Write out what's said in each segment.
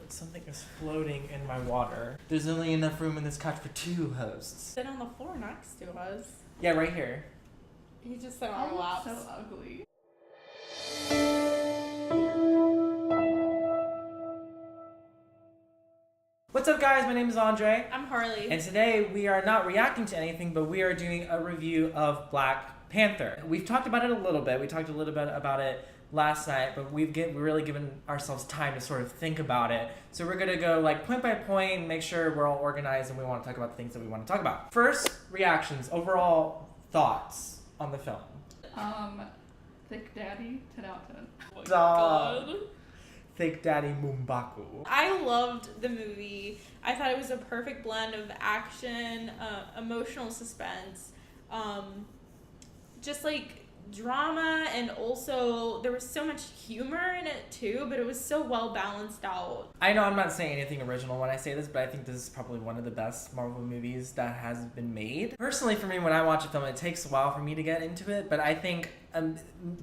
Something is floating in my water. There's only enough room in this couch for 2 hosts. Sit on the floor next to us. Yeah, right here. He just sat on our laps. So ugly. What's up, guys? My name is Andre. I'm Harley. And today we are not reacting to anything, but we are doing a review of Black Panther. We've talked about it a little bit. We talked a little bit about it last night, but we've really given ourselves time to sort of think about it. So we're going to go like point by point, make sure we're all organized, and we want to talk about the things that we want to talk about. First, reactions, overall thoughts on the film. Thick Daddy, 10 out of 10. Oh my God. Thick Daddy Mumbaku. I loved the movie. I thought it was a perfect blend of action, emotional suspense, just like drama, and also there was so much humor in it too, but it was so well balanced out. I know I'm not saying anything original when I say this, but I think this is probably one of the best Marvel movies that has been made. Personally, for me, when I watch a film, it takes a while for me to get into it, but I think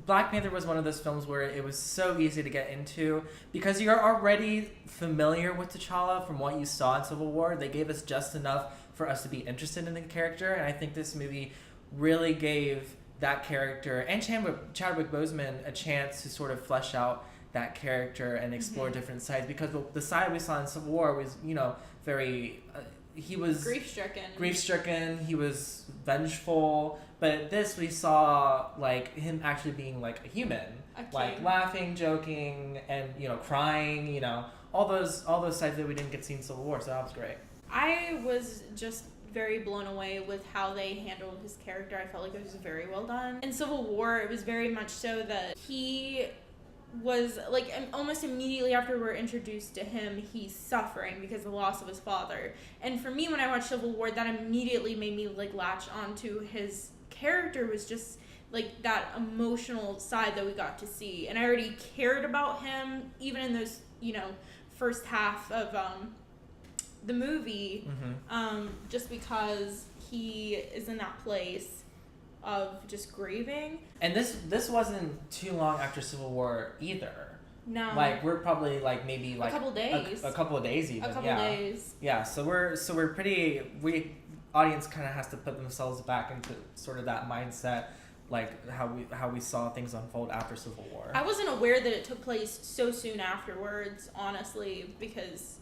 Black Panther was one of those films where it was so easy to get into because you're already familiar with T'Challa from what you saw in Civil War. They gave us just enough for us to be interested in the character, and I think this movie really gave that character and Chadwick Boseman a chance to sort of flesh out that character and explore different sides, because the side we saw in Civil War was, very he was grief-stricken, he was vengeful, but this we saw like him actually being like a human, like laughing, joking, and crying, all those sides that we didn't get to see in Civil War. So that was great. I was just very blown away with how they handled his character. I felt like it was very well done. In Civil War, it was very much so that he was like almost immediately after we're introduced to him, he's suffering because of the loss of his father. And for me, when I watched Civil War, that immediately made me like latch onto his character, was just like that emotional side that we got to see. And I already cared about him even in those, first half of the movie, just because he is in that place of just grieving. And this wasn't too long after Civil War either. No. Like we're probably like maybe like a couple days. A couple of days even. A couple days. Yeah, so we're pretty, audience kind of has to put themselves back into sort of that mindset, like how we saw things unfold after Civil War. I wasn't aware that it took place so soon afterwards, honestly, because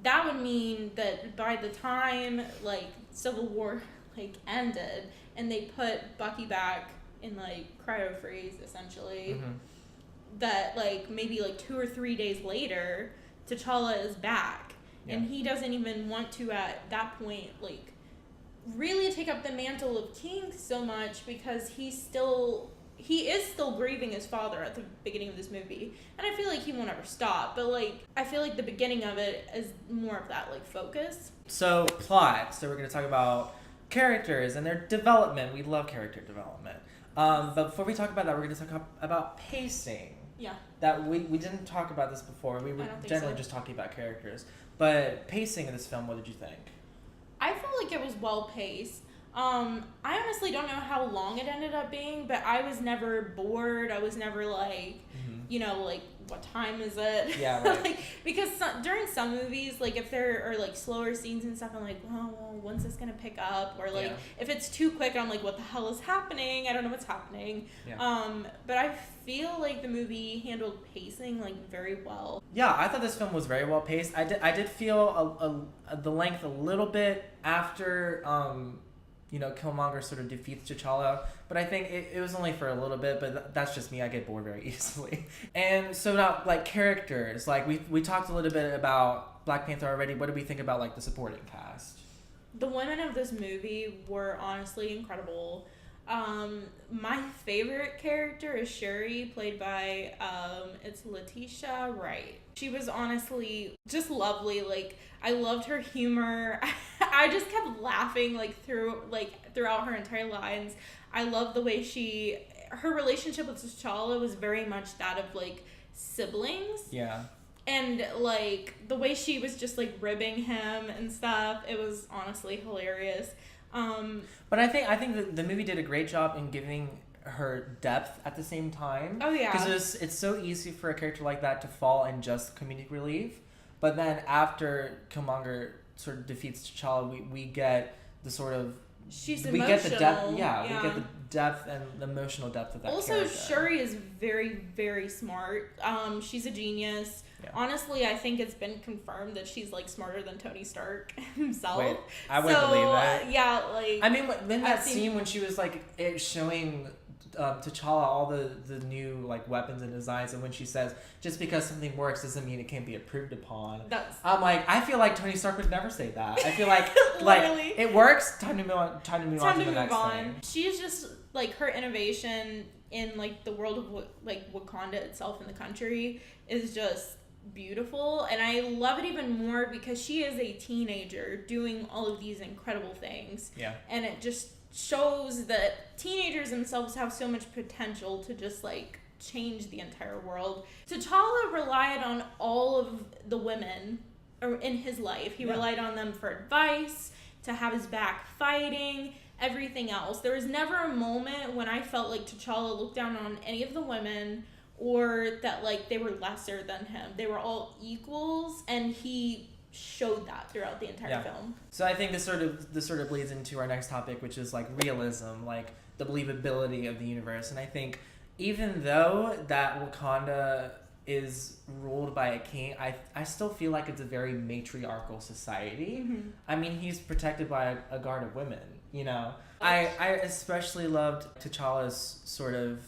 that would mean that by the time like Civil War like ended and they put Bucky back in like cryo freeze essentially, that like maybe like 2 or 3 days later T'Challa is back, and he doesn't even want to at that point like really take up the mantle of king so much, because he is still grieving his father at the beginning of this movie, and I feel like he won't ever stop, but like I feel like the beginning of it is more of that like focus. So plot, so we're going to talk about characters and their development. We love character development, but before we talk about that, we're going to talk about pacing. That we didn't talk about this before. We were generally just talking about characters, but pacing of this film, what did you think? I felt like it was well paced. I honestly don't know how long it ended up being, but I was never bored. I was never like, like, what time is it? Yeah, right. Like, because during some movies, like, if there are, like, slower scenes and stuff, I'm like, well, when's this going to pick up? Or, like, if it's too quick, I'm like, what the hell is happening? I don't know what's happening. But I feel like the movie handled pacing, like, very well. Yeah, I thought this film was very well paced. I did feel the length a little bit after Killmonger sort of defeats T'Challa, but I think it was only for a little bit, but that's just me. I get bored very easily. And so now, like, characters, like we talked a little bit about Black Panther already. What do we think about like the supporting cast? The women of this movie were honestly incredible. My favorite character is Shuri, played by it's Letitia Wright. She was honestly just lovely. Like, I loved her humor. I just kept laughing like throughout her entire lines. I love the way her relationship with T'Challa was very much that of like siblings. Yeah. And like the way she was just like ribbing him and stuff, it was honestly hilarious. But I think the movie did a great job in giving her depth at the same time. Oh yeah. Because it's so easy for a character like that to fall in just comedic relief. But then after Killmonger sort of defeats T'Challa, we get the sort of She's we emotional. get the depth. Yeah, we get the depth and the emotional depth of that also, character. Shuri is very, very smart. She's a genius. Yeah. Honestly, I think it's been confirmed that she's like smarter than Tony Stark himself. Wait, I wouldn't believe that. Yeah, like I mean, then that scene when she was like showing T'Challa all the new like weapons and designs, and when she says just because something works doesn't mean it can't be improved upon. I'm like, I feel like Tony Stark would never say that. I feel like like it works. Time to move on to the next thing. She's just like her innovation in like the world of like Wakanda itself in the country is just beautiful, and I love it even more because she is a teenager doing all of these incredible things. Yeah, and it just shows that teenagers themselves have so much potential to just like change the entire world. T'Challa relied on all of the women in his life. He relied on them for advice, to have his back fighting, everything else. There was never a moment when I felt like T'Challa looked down on any of the women or that like they were lesser than him. They were all equals, and he showed that throughout the entire film. So I think this sort of leads into our next topic, which is like realism, like the believability of the universe. And I think even though that Wakanda is ruled by a king, I still feel like it's a very matriarchal society. Mm-hmm. I mean, he's protected by a guard of women, you know. I especially loved T'Challa's sort of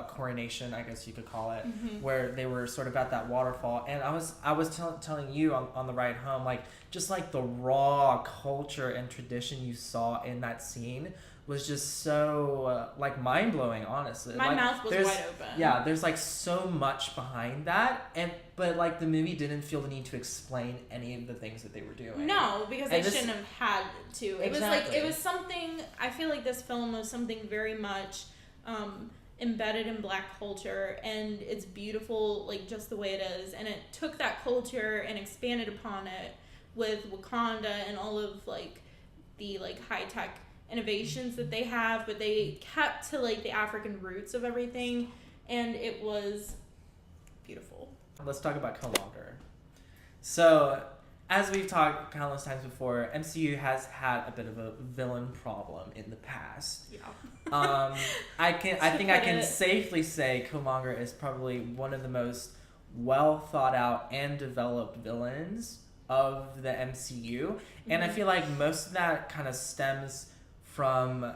coronation, I guess you could call it, where they were sort of at that waterfall, and I was telling you on the ride home, like just like the raw culture and tradition you saw in that scene was just so like mind blowing. Honestly, my like, mouth was wide open. Yeah, there's like so much behind that, but like the movie didn't feel the need to explain any of the things that they were doing. No, because they shouldn't have had to. It was like it was something. I feel like this film was something very much embedded in Black culture, and it's beautiful like just the way it is, and it took that culture and expanded upon it with Wakanda and all of like the like high-tech innovations that they have, but they kept to like the African roots of everything, and it was beautiful. Let's talk about Killmonger. So as we've talked countless times before, MCU has had a bit of a villain problem in the past. Yeah. I think I can safely say Killmonger is probably one of the most well thought out and developed villains of the MCU. And I feel like most of that kind of stems from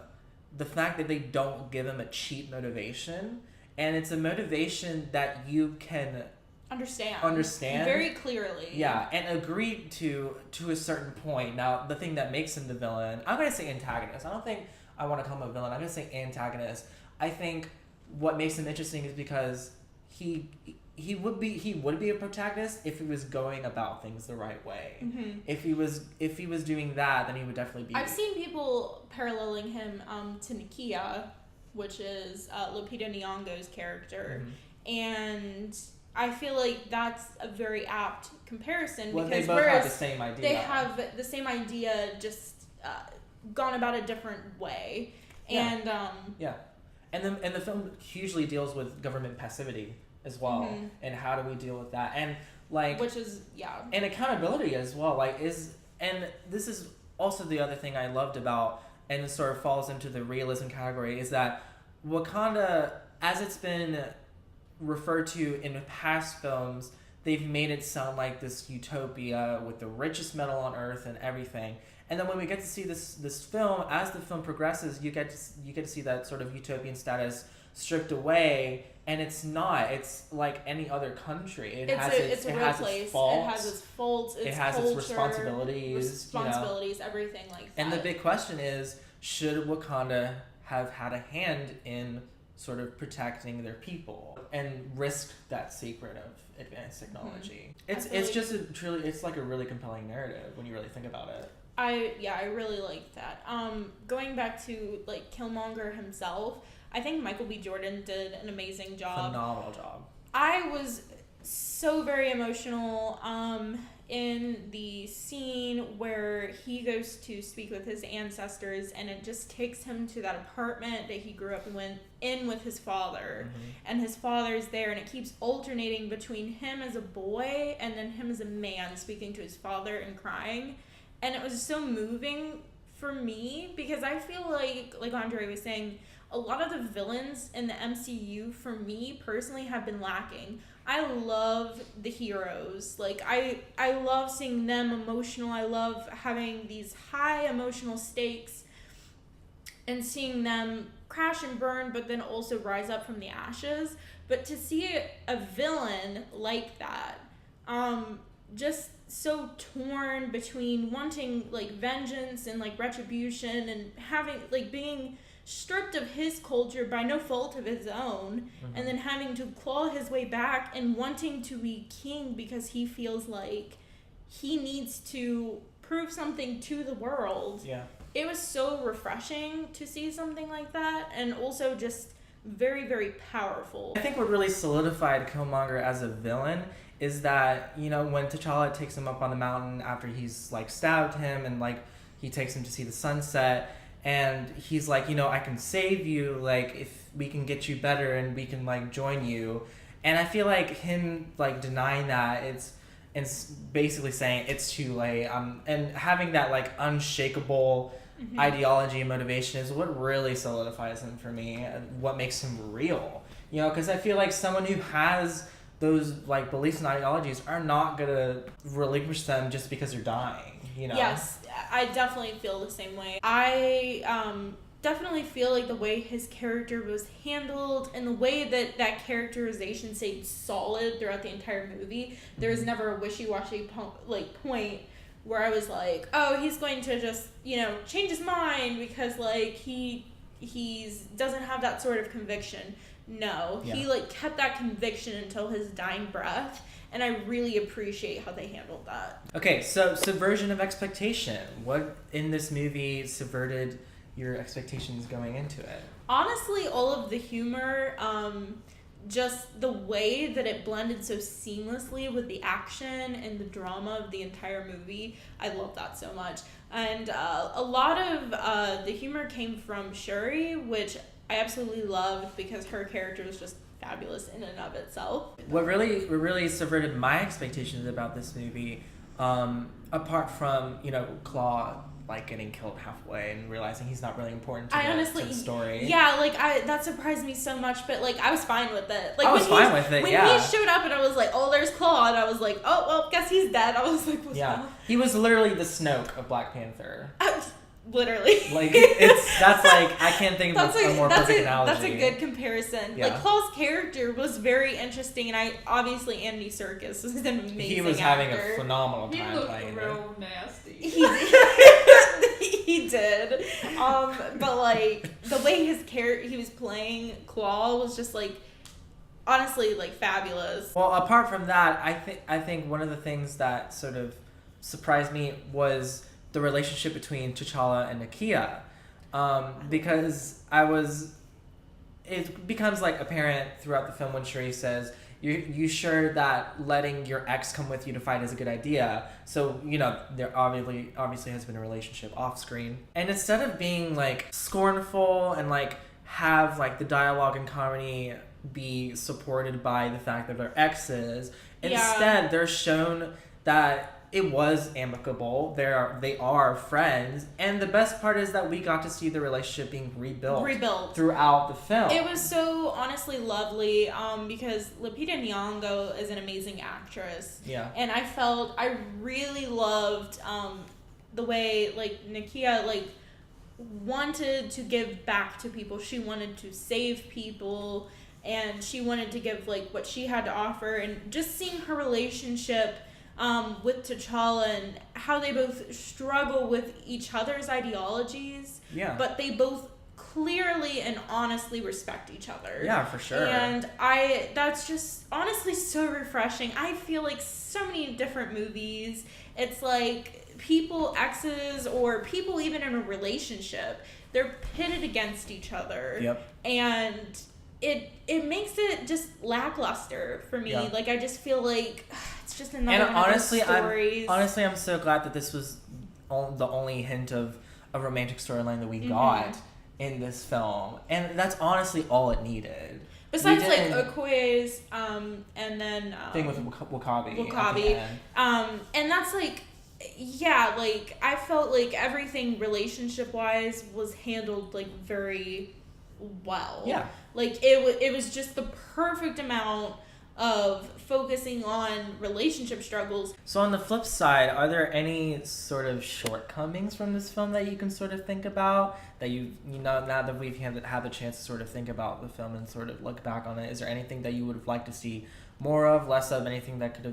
the fact that they don't give him a cheap motivation. And it's a motivation that you can understand very clearly. Yeah, and agree to a certain point. Now, the thing that makes him the villain, I'm going to say antagonist. I don't think I want to call him a villain. I'm going to say antagonist. I think what makes him interesting is because he would be a protagonist if he was going about things the right way. Mm-hmm. If he was doing that, then he would definitely be. I've seen people paralleling him to Nakia, which is Lupita Nyong'o's character, and I feel like that's a very apt comparison, well, because they both have the same idea. They have the same idea, just gone about a different way. And and the film hugely deals with government passivity as well, and how do we deal with that, and like which is and accountability as well. And this is also the other thing I loved about, and it sort of falls into the realism category, is that Wakanda, as it's been referred to in past films, they've made it sound like this utopia with the richest metal on earth and everything. And then when we get to see this film, as the film progresses, you get to see that sort of utopian status stripped away, and it's not. It's like any other country. It has its faults. It has its responsibilities. Everything like that. And the big question is, should Wakanda have had a hand in sort of protecting their people and risk that secret of advanced technology? It's like a really compelling narrative when you really think about it. I really like that. Going back to like Killmonger himself, I think Michael B. Jordan did an amazing job. Phenomenal job. I was so very emotional. In the scene where he goes to speak with his ancestors, and it just takes him to that apartment that he grew up in with his father, and his father's there, and it keeps alternating between him as a boy and then him as a man speaking to his father and crying, and it was so moving for me because I feel like Andre was saying, a lot of the villains in the MCU for me personally have been lacking. I love the heroes. Like, I love seeing them emotional. I love having these high emotional stakes and seeing them crash and burn, but then also rise up from the ashes. But to see a villain like that, just so torn between wanting, like, vengeance and, like, retribution and having, like, being stripped of his culture by no fault of his own, and then having to claw his way back and wanting to be king because he feels like he needs to prove something to the world. Yeah. It was so refreshing to see something like that, and also just very, very powerful. I think what really solidified Killmonger as a villain is that, you know, when T'Challa takes him up on the mountain after he's, like, stabbed him, and, like, he takes him to see the sunset, and he's like, you know, I can save you, like, if we can get you better and we can, like, join you. And I feel like him, like, denying that, it's basically saying it's too late. And having that, like, unshakable ideology and motivation is what really solidifies him for me, what makes him real. You know, because I feel like someone who has those, like, beliefs and ideologies are not gonna relinquish them just because they're dying, you know? Yes, I definitely feel the same way. I definitely feel like the way his character was handled and the way that characterization stayed solid throughout the entire movie. There was never a wishy-washy point where I was like, oh, he's going to just, you know, change his mind because, like, he's doesn't have that sort of conviction. No, he, like, kept that conviction until his dying breath, and I really appreciate how they handled that. Okay, so subversion of expectation. What in this movie subverted your expectations going into it? Honestly, all of the humor, just the way that it blended so seamlessly with the action and the drama of the entire movie, I love that so much. And a lot of the humor came from Shuri, which I absolutely loved because her character was just fabulous in and of itself. What really subverted my expectations about this movie, apart from, you know, Claw, like, getting killed halfway and realizing he's not really important to the story. Yeah, like, that surprised me so much, but, like, I was fine with it. Like, I was fine with it, when yeah. he showed up and I was like, oh, there's Claw, and I was like, oh, well, guess he's dead. I was like, what's that? He was literally the Snoke of Black Panther. Literally. Like, that's like, I can't think of a more perfect analogy. That's a good comparison. Yeah. Like, Claw's character was very interesting, and obviously Andy Serkis was an amazing He was actor. having a phenomenal time He looked playing real nasty. He did. But, like, the way he was playing Claw was just, like, honestly, like, fabulous. Well, apart from that, I think one of the things that sort of surprised me was the relationship between T'Challa and Nakia, because it becomes, like, apparent throughout the film when Shuri says, you sure that letting your ex come with you to fight is a good idea? So, you know, there obviously has been a relationship off screen. And instead of being, like, scornful and, like, have, like, the dialogue and comedy be supported by the fact that they're exes, instead they're shown that it was amicable. They are friends, and the best part is that we got to see the relationship being rebuilt throughout the film. It was so honestly lovely, because Lupita Nyong'o is an amazing actress. Yeah. And I really loved the way, like, Nakia, like, wanted to give back to people. She wanted to save people, and she wanted to give, like, what she had to offer, and just seeing her relationship with T'Challa and how they both struggle with each other's ideologies, but they both clearly and honestly respect each other. Yeah, for sure. And that's just honestly so refreshing. I feel like so many different movies, it's like people, exes, or people even in a relationship, they're pitted against each other. Yep. And it makes it just lackluster for me. Yeah. Like, I just feel like it's just another And one of those stories. I'm so glad that this was the only hint of a romantic storyline that we got in this film, and that's honestly all it needed. Besides, like, Okoye's, and then... thing with Wakabi. And that's, like, yeah, like, I felt like everything relationship-wise was handled, like, very well. Yeah. Like, it was just the perfect amount of focusing on relationship struggles. So on the flip side, are there any sort of shortcomings from this film that you can sort of think about, that you know, now that we've had the chance to sort of think about the film and sort of look back on it, is there anything that you would have liked to see more of, less of, anything that could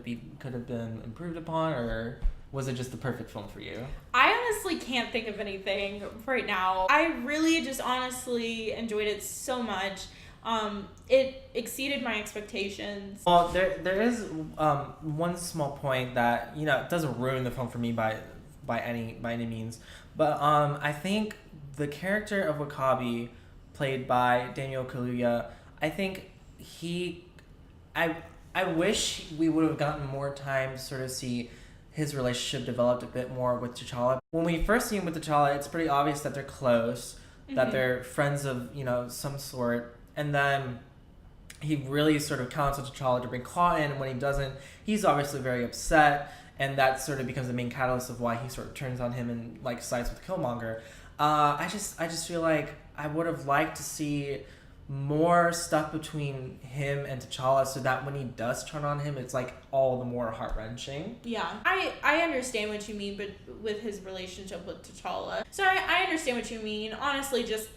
have been improved upon, or was it just the perfect film for you? I honestly can't think of anything right now. I really just honestly enjoyed it so much. It exceeded my expectations. Well, there is one small point that, you know, doesn't ruin the film for me by any means, but I think the character of Wakabi, played by Daniel Kaluuya, I think I wish we would have gotten more time to sort of see his relationship developed a bit more with T'Challa. When we first see him with T'Challa, it's pretty obvious that they're close, that they're friends of, you know, some sort. And then he really sort of counts on T'Challa to bring Claw in, and when he doesn't, he's obviously very upset, and that sort of becomes the main catalyst of why he sort of turns on him and, like, sides with Killmonger. I just feel like I would have liked to see more stuff between him and T'Challa, so that when he does turn on him, it's, like, all the more heart-wrenching. Yeah, I understand what you mean, but with his relationship with T'Challa. So I understand what you mean. Honestly, just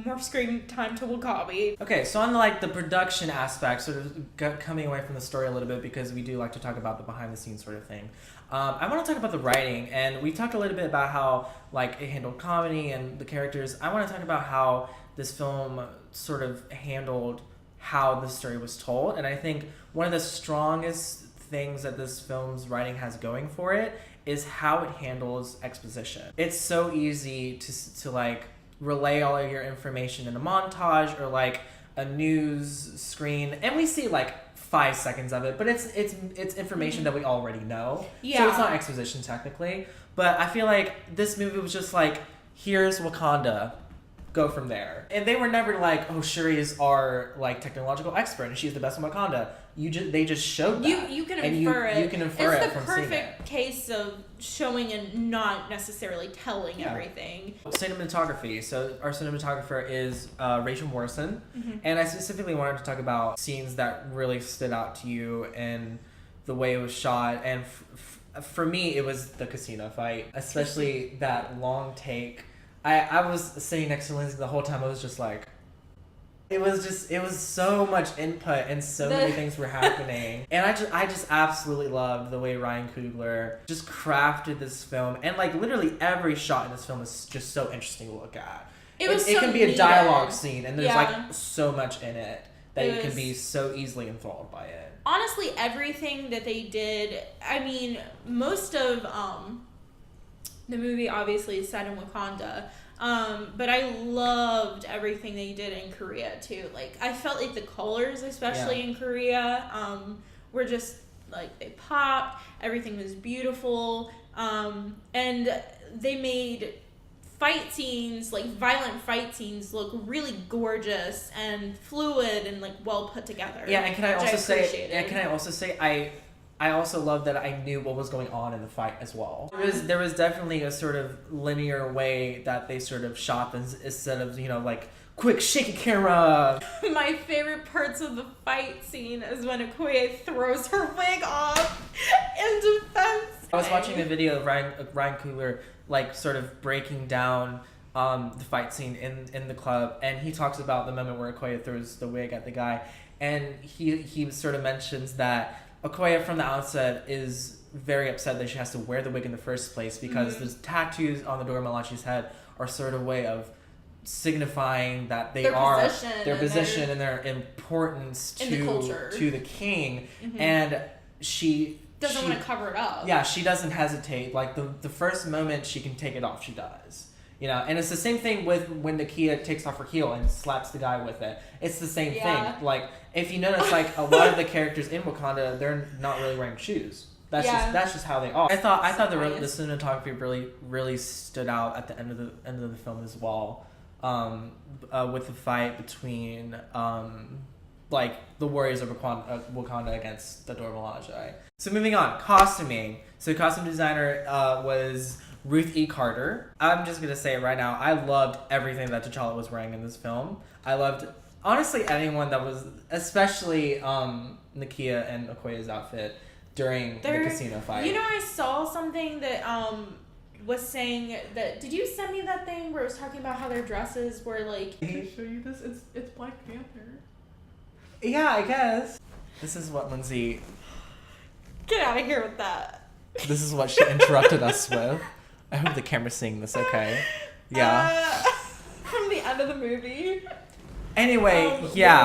more screen time to Wakabi. Okay, so on like the production aspect, sort of coming away from the story a little bit, because we do like to talk about the behind the scenes sort of thing. I want to talk about the writing, and we talked a little bit about how like it handled comedy and the characters. I want to talk about how this film sort of handled how the story was told, and I think one of the strongest things that this film's writing has going for it is how it handles exposition. It's so easy to like relay all of your information in a montage or like a news screen, and we see like 5 seconds of it, but it's information that we already know. Yeah. So it's not exposition technically, but I feel like this movie was just like, here's Wakanda, go from there. And they were never like, oh, Shuri is our like technological expert and she's the best in Wakanda. They just showed that. You can infer it. You can infer it from seeing it. It's the perfect case of showing and not necessarily telling everything. Cinematography. So our cinematographer is Rachel Morrison, and I specifically wanted to talk about scenes that really stood out to you and the way it was shot. And for me, it was the casino fight, especially that long take. I was sitting next to Lindsay the whole time. I was just like, it was so much input and so many things were happening. And I just absolutely loved the way Ryan Coogler just crafted this film. And like literally every shot in this film is just so interesting to look at. It can be a dialogue scene, and there's like so much in it that you can be so easily enthralled by it. Honestly, everything that they did, I mean, most of the movie obviously is set in Wakanda. But I loved everything they did in Korea too. Like, I felt like the colors, especially in Korea, were just like, they popped. Everything was beautiful. And they made fight scenes, like violent fight scenes, look really gorgeous and fluid and like well put together. Yeah, and can I also say I also love that I knew what was going on in the fight as well. There was definitely a sort of linear way that they sort of shot this, instead of, you know, like, quick, shaky camera. My favorite parts of the fight scene is when Okoye throws her wig off in defense. I was watching a video of Ryan Coogler, like, sort of breaking down the fight scene in the club, and he talks about the moment where Okoye throws the wig at the guy, and he sort of mentions that Okoye from the outset is very upset that she has to wear the wig in the first place, because the tattoos on the door of Malachi's head are sort of a way of signifying that their position and their importance to the king, and she doesn't want to cover it up. Yeah, she doesn't hesitate. Like the first moment she can take it off, she does. And it's the same thing with when Nakia takes off her heel and slaps the guy with it. It's the same thing. Like, if you notice, like, a lot of the characters in Wakanda, they're not really wearing shoes. That's just how they are. I thought the cinematography really stood out at the end of the film as well, with the fight between like the warriors of Wakanda against the Dora Milaje. So moving on, costuming. So costume designer was Ruth E. Carter. I'm just gonna say it right now. I loved everything that T'Challa was wearing in this film. I loved, honestly, anyone that was, especially Nakia and Okoye's outfit during the casino fight. I saw something that was saying that. Did you send me that thing where it was talking about how their dresses were like? Can I show you this? It's Black Panther. Yeah, I guess. This is what Lindsay. Get out of here with that. This is what she interrupted us with. I hope the camera's seeing this okay. Yeah. From the end of the movie. Anyway,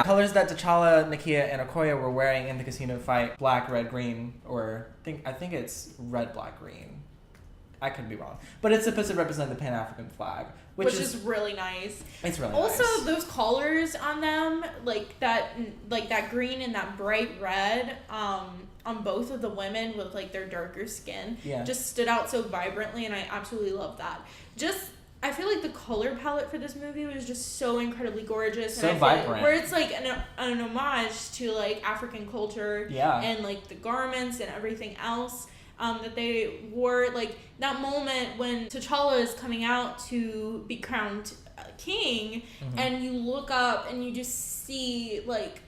colors that T'Challa, Nakia, and Okoye were wearing in the casino fight: black, red, green, or I think it's red, black, green. I could be wrong, but it's supposed to represent the Pan-African flag, which is really nice. It's really also nice. Those collars on them, like that green and that bright red, on both of the women with like their darker skin, just stood out so vibrantly, and I absolutely love that. I feel like the color palette for this movie was just so incredibly gorgeous. So and vibrant. Where it's like an homage to like African culture and like the garments and everything else that they wore. Like that moment when T'Challa is coming out to be crowned king, and you look up and you just see like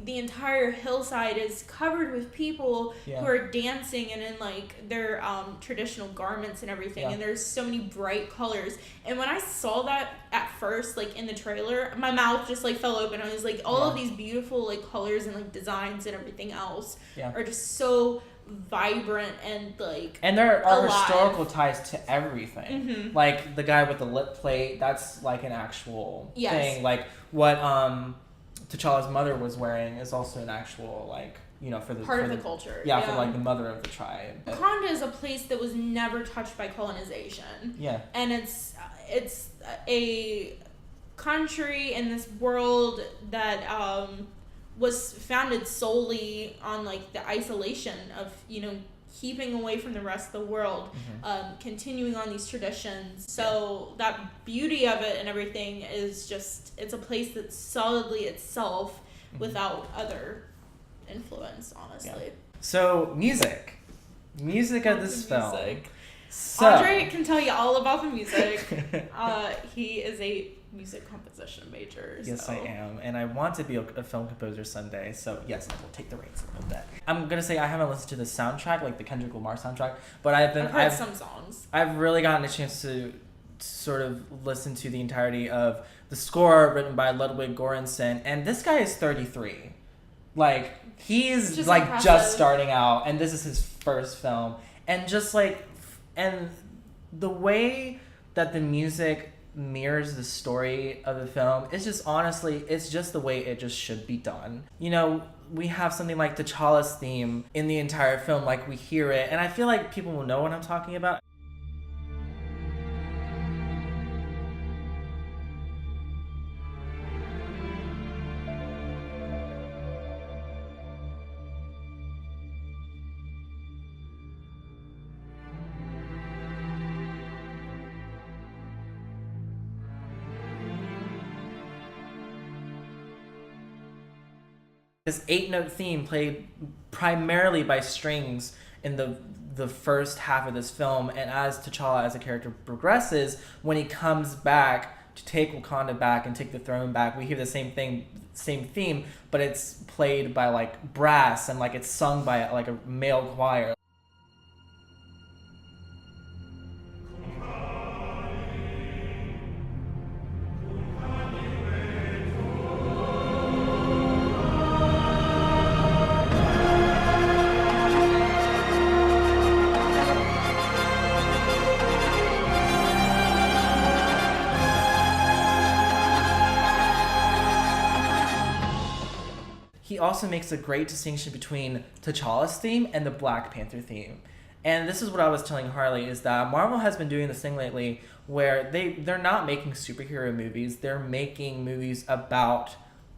the entire hillside is covered with people who are dancing and in like their traditional garments and everything, and there's so many bright colors. And when I saw that at first, like in the trailer, my mouth just like fell open. I was like, all of these beautiful like colors and like designs and everything else are just so vibrant and like, and there are alive. Historical ties to everything. Like the guy with the lip plate, that's like an actual thing. Like what T'Challa's mother was wearing is also an actual, like, for the part of the culture. For like the mother of the tribe. Conda is a place that was never touched by colonization. Yeah. And it's a country in this world that was founded solely on like the isolation of keeping away from the rest of the world, continuing on these traditions. So that beauty of it and everything is just, it's a place that's solidly itself without other influence, honestly. Yeah. So music of this film. So, Andre can tell you all about the music. He is a music composition major. Yes, I am. And I want to be a film composer someday. So, yes, I will take the reins of that. I'm going to say I haven't listened to the soundtrack, like the Kendrick Lamar soundtrack, but I've heard some songs. I've really gotten a chance to sort of listen to the entirety of the score written by Ludwig Göransson. And this guy is 33. Like, he's like impressive. Just starting out, and this is his first film. And just like, and the way that the music mirrors the story of the film, it's just honestly, it's just the way it just should be done. We have something like T'Challa's theme in the entire film, like we hear it, and I feel like people will know what I'm talking about. This 8-note theme played primarily by strings in the first half of this film, and as T'Challa as a character progresses, when he comes back to take Wakanda back and take the throne back, we hear the same theme, but it's played by like brass and like it's sung by like a male choir. He also makes a great distinction between T'Challa's theme and the Black Panther theme. And this is what I was telling Harley, is that Marvel has been doing this thing lately where they're not making superhero movies. They're making movies about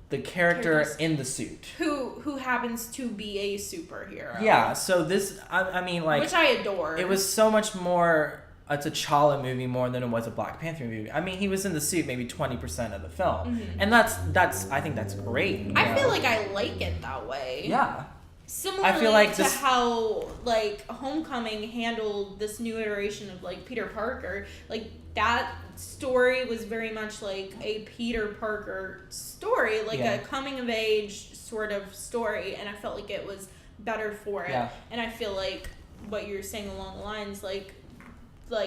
the character in the suit. Who happens to be a superhero. Yeah, so this, I mean, like... Which I adore. It was so much more a T'Challa movie more than it was a Black Panther movie. I mean, he was in the suit maybe 20% of the film. Mm-hmm. And that's I think that's great. I feel like I like it that way. Yeah. Similarly I feel like to how, like, Homecoming handled this new iteration of, like, Peter Parker. Like, that story was very much like a Peter Parker story. Like, a coming-of-age sort of story. And I felt like it was better for it. Yeah. And I feel like what you're saying along the lines, like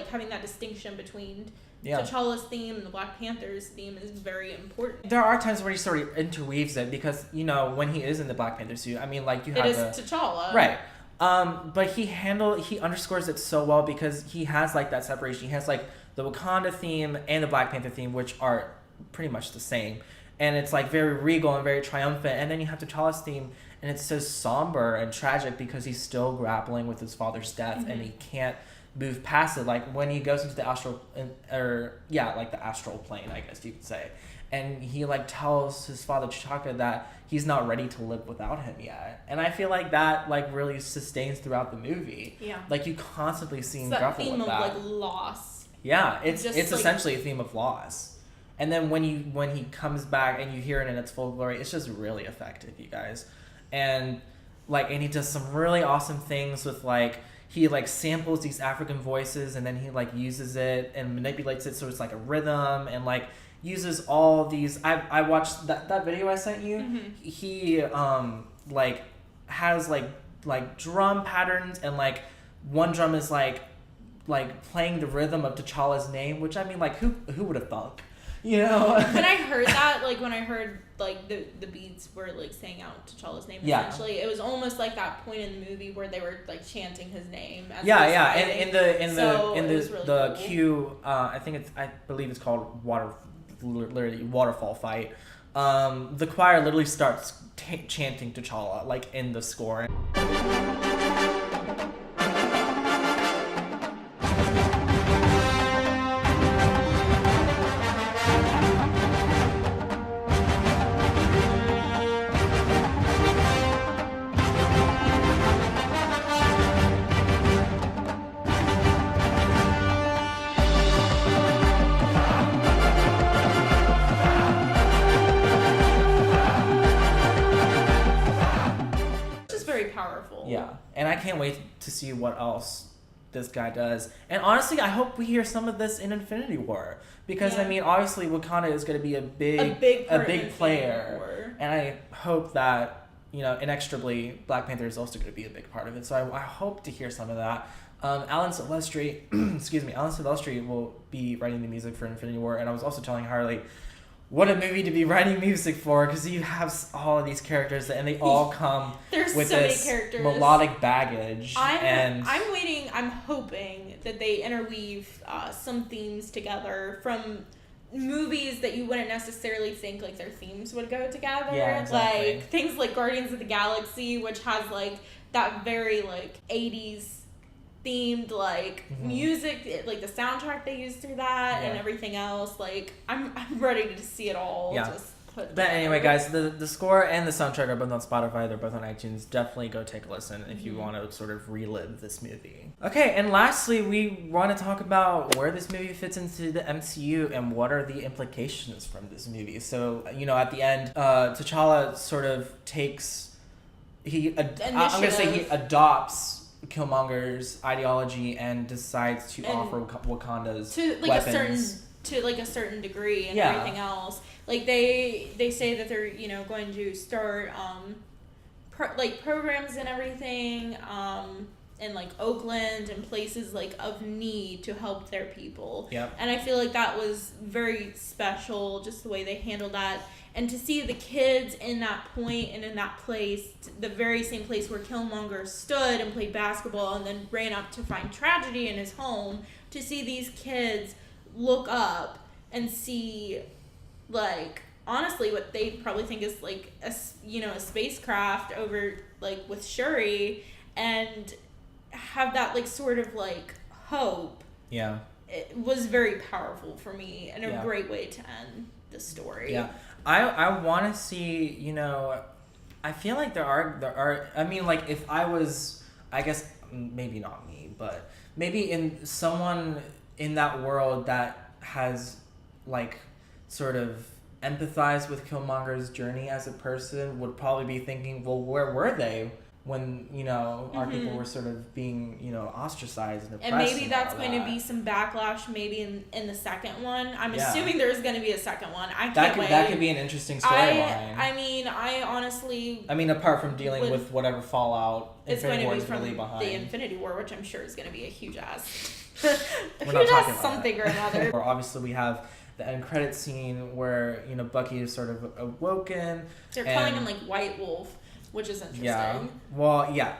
having that distinction between T'Challa's theme and the Black Panther's theme is very important. There are times where he sort of interweaves it because, you know, when he is in the Black Panther suit, I mean, like, you have it is T'Challa. Right. But he underscores it so well because he has, like, that separation. He has, like, the Wakanda theme and the Black Panther theme, which are pretty much the same. And it's, like, very regal and very triumphant. And then you have T'Challa's theme, and it's so somber and tragic because he's still grappling with his father's death, and he can't move past it. Like, when he goes into the astral plane, I guess you could say, and he, like, tells his father T'Chaka that he's not ready to live without him yet. And I feel like that, like, really sustains throughout the movie. Yeah. Like, you constantly see him that grapple theme with of that. like loss. Yeah, it's Just, like, essentially a theme of loss. And then when he comes back and you hear it in its full glory, it's just really effective, you guys. And he does some really awesome things with, like, he, like, samples these African voices, and then he, like, uses it and manipulates it so it's like a rhythm, and, like, uses all these... I watched that video I sent you. Mm-hmm. He like has like drum patterns, and, like, one drum is like playing the rhythm of T'Challa's name, which, I mean, like, who would have thunk? You know? When I heard that, like, when I heard, like, the beats were, like, saying out T'Challa's name, essentially, it was almost like that point in the movie where they were, like, chanting his name. As And in really the cool. cue, I believe it's called Waterfall Fight. The choir literally starts chanting T'Challa, like, in the score. Yeah, and I can't wait to see what else this guy does. And honestly, I hope we hear some of this in Infinity War, because I mean, obviously, Wakanda is going to be a big player, and I hope that, you know, inextricably, Black Panther is also going to be a big part of it. So I hope to hear some of that. Alan Silvestri, Alan Silvestri will be writing the music for Infinity War, and I was also telling Harley, what a movie to be writing music for, because you have all of these characters and they all come with so this many characters. Melodic baggage. I'm hoping that they interweave some themes together from movies that you wouldn't necessarily think, like, their themes would go together. Yeah, exactly. Like things like Guardians of the Galaxy, which has, like, that very, like, 80s themed, like, music, like the soundtrack they used through that and everything else. Like, I'm ready to see it all. Just put but together. anyway, guys, the score and the soundtrack are both on Spotify. They're both on iTunes. Definitely go take a listen if you want to sort of relive this movie. Okay, and lastly, we want to talk about where this movie fits into the MCU and what are the implications from this movie. So, you know, at the end, T'Challa sort of takes... I'm going to say he adopts Killmonger's ideology and decides to offer Wakanda's to, like, weapons. a certain degree and everything else. Like, they say that they're, you know, going to start programs and everything in, like, Oakland and places, like, of need to help their people. Yep. And I feel like that was very special, just the way they handled that. And to see the kids in that point and in that place, the very same place where Killmonger stood and played basketball and then ran up to find tragedy in his home, to see these kids look up and see, like, honestly, what they probably think is, like, a spacecraft over, like, with Shuri, and have that like sort of like hope. Yeah. It was very powerful for me and a Yeah. great way to end the story. Yeah. I want to see, you know, I feel like there are, I mean, like, if I was, I guess, maybe not me, but maybe in someone in that world that has, like, sort of empathized with Killmonger's journey as a person would probably be thinking, well, where were they when, you know, our people were sort of being, you know, ostracized and oppressed. And maybe that's all going that. to be some backlash maybe in the second one. I'm Yeah. assuming there's going to be a second one. I can't That could, wait. that could be an interesting storyline. I mean, I honestly... I mean, apart from dealing with whatever fallout It's going Infinity to War be is from really behind. the Infinity War, which I'm sure is going to be a huge ass... We're not talking about something or another. Or obviously we have the end credit scene where, you know, Bucky is sort of awoken. They're calling him like White Wolf, which is interesting. Yeah. Well, yeah.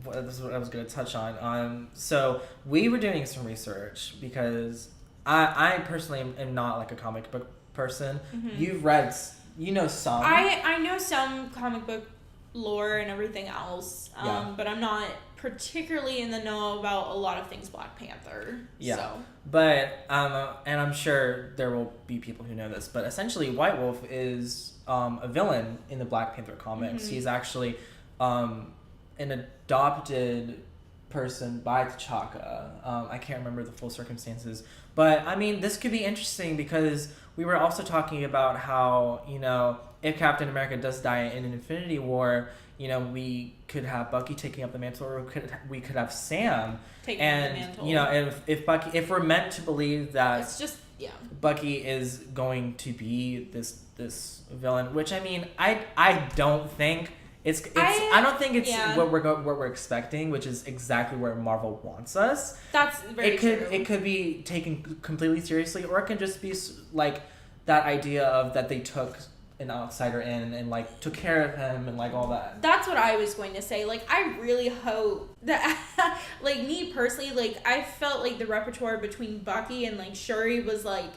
This is what I was going to touch on. So we were doing some research because I personally am not like a comic book person. You've read, you know, some. I know some comic book lore and everything else, Yeah. but I'm not particularly in the know about a lot of things Black Panther. Yeah. So. But, and I'm sure there will be people who know this, but essentially White Wolf is a villain in the Black Panther comics. He's actually an adopted person by T'Chaka. I can't remember the full circumstances. But, I mean, this could be interesting because we were also talking about how, you know, if Captain America does die in an Infinity War, you know, we could have Bucky taking up the mantle, or we could have Sam Taking up the mantle. You know, if we're meant to believe that It's just, yeah. Bucky is going to be this villain, which I mean, I don't think I don't think it's what we're expecting, which is exactly where Marvel wants us. That's very true. It could be taken completely seriously, or it can just be like that idea of that they took an outsider in and like took care of him and like all that. That's what I was going to say. Like, I really hope that, like, me personally, like, I felt like the repertoire between Bucky and like Shuri was like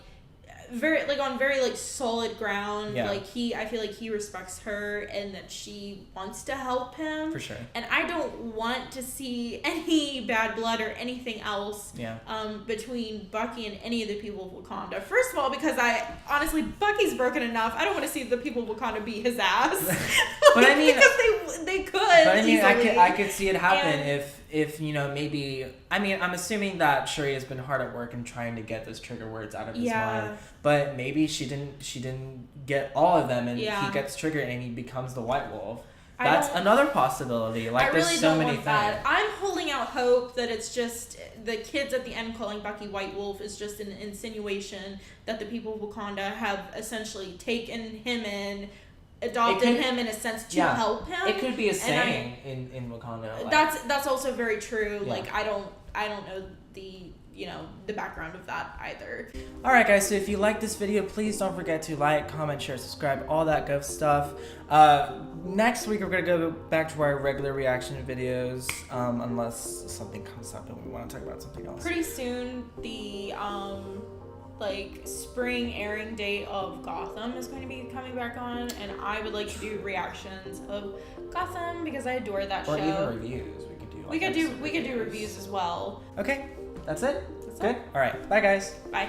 very like on very like solid ground. Yeah. Like I feel like he respects her and that she wants to help him. For sure. And I don't want to see any bad blood or anything else between Bucky and any of the people of Wakanda. First of all, because honestly Bucky's broken enough. I don't want to see the people of Wakanda beat his ass. But I mean, because they could. But I mean, easily. I could see it happen if you know, maybe, I mean, I'm assuming that Shuri has been hard at work and trying to get those trigger words out of his mind, but maybe she didn't get all of them, and he gets triggered and he becomes the White Wolf. That's another possibility. Like, I really there's so don't many want things. that. I'm holding out hope that it's just the kids at the end calling Bucky White Wolf is just an insinuation that the people of Wakanda have essentially taken him in, adopted him in a sense to help him. It could be a saying in Wakanda. Like, that's also very true. Yeah. Like, I don't know the background of that either. Alright guys, so if you like this video, please don't forget to like, comment, share, subscribe, all that good stuff. Next week we're going to go back to our regular reaction videos, unless something comes up and we want to talk about something else. Pretty soon, the spring airing date of Gotham is going to be coming back on, and I would like to do reactions of Gotham because I adore that show. Or even reviews. We could do We could do reviews as well. Okay, that's it? That's Good? it. Alright, bye guys. Bye.